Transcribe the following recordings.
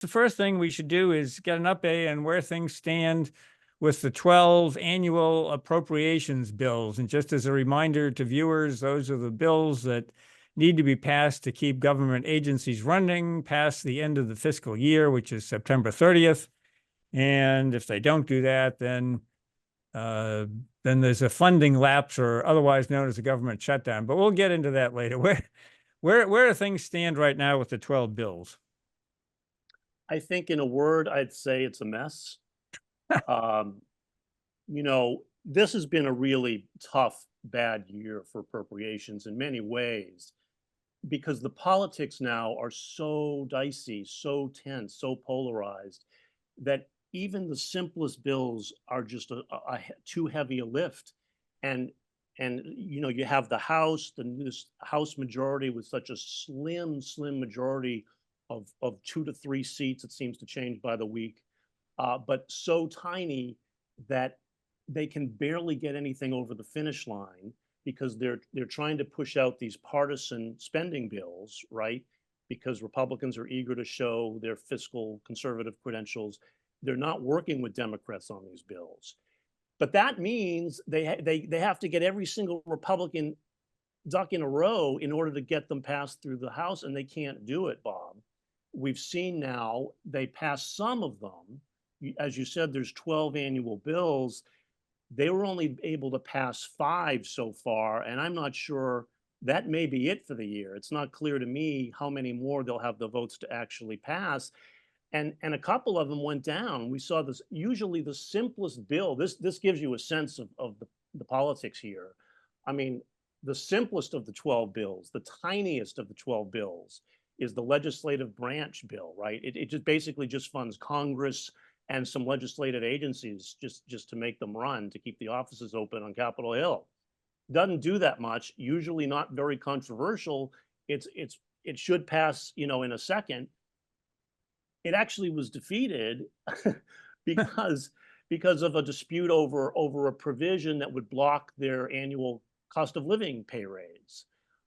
the first thing we should do is get an update on where things stand with the 12 annual appropriations bills. And just as a reminder to viewers, those are the bills that need to be passed to keep government agencies running past the end of the fiscal year, which is September 30th. And if they don't do that, then there's a funding lapse, or otherwise known as a government shutdown. But we'll get into that later. Where do things stand right now with the 12 bills? I think in a word, I'd say it's a mess. Um, this has been a really tough, bad year for appropriations in many ways because the politics now are so dicey, so tense, so polarized that even the simplest bills are just too heavy a lift. And you have the House, this House majority with such a slim majority of 2 to 3 seats. It seems to change by the week, but so tiny that they can barely get anything over the finish line because they're trying to push out these partisan spending bills, right? Because Republicans are eager to show their fiscal conservative credentials. They're not working with Democrats on these bills. But that means they have to get every single Republican duck in a row in order to get them passed through the House, and they can't do it, Bob. We've seen now they passed some of them. As you said, there's 12 annual bills. They were only able to pass 5 so far, and I'm not sure that may be it for the year. It's not clear to me how many more they'll have the votes to actually pass. And a couple of them went down. We saw this, usually the simplest bill. This gives you a sense of the politics here. I mean, the simplest of the 12 bills, the tiniest of the 12 bills, is the legislative branch bill, right? It just basically just funds Congress and some legislative agencies just to make them run, to keep the offices open on Capitol Hill. Doesn't do that much, usually not very controversial. It should pass, in a second. It actually was defeated because of a dispute over a provision that would block their annual cost of living pay raise.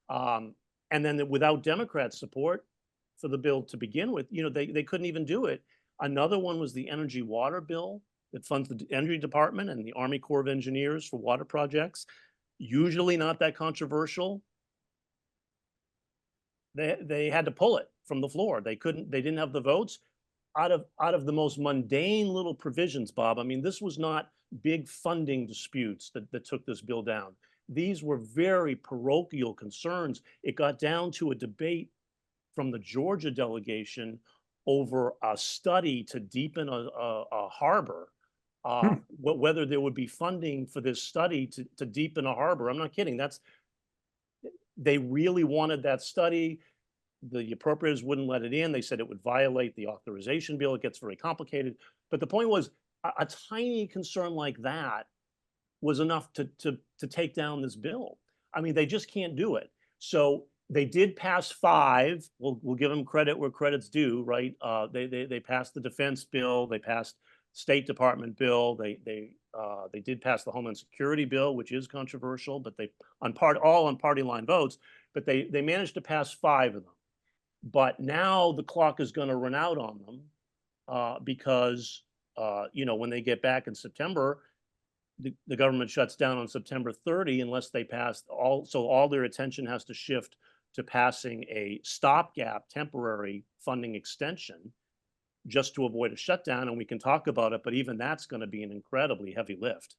And then without Democrat support for the bill to begin with, they couldn't even do it. Another one was the energy water bill that funds the Energy Department and the Army Corps of Engineers for water projects. Usually not that controversial. They had to pull it from the floor. They didn't have the votes out of the most mundane little provisions, Bob. I mean, this was not big funding disputes that took this bill down. These were very parochial concerns. It got down to a debate from the Georgia delegation over a study to deepen a harbor, whether there would be funding for this study to deepen a harbor. I'm not kidding. They really wanted that study. The appropriators wouldn't let it in. They said it would violate the authorization bill. It gets very complicated. But the point was, a tiny concern like that was enough to take down this bill. I mean, they just can't do it. So they did pass 5. We'll give them credit where credit's due, right? They passed the defense bill. They passed State Department bill. They did pass the Homeland Security bill, which is controversial, but all on party line votes. But they managed to pass 5 of them. But now the clock is going to run out on them because when they get back in September, the government shuts down on September 30 unless they pass so all their attention has to shift to passing a stopgap temporary funding extension just to avoid a shutdown. And we can talk about it, but even that's going to be an incredibly heavy lift.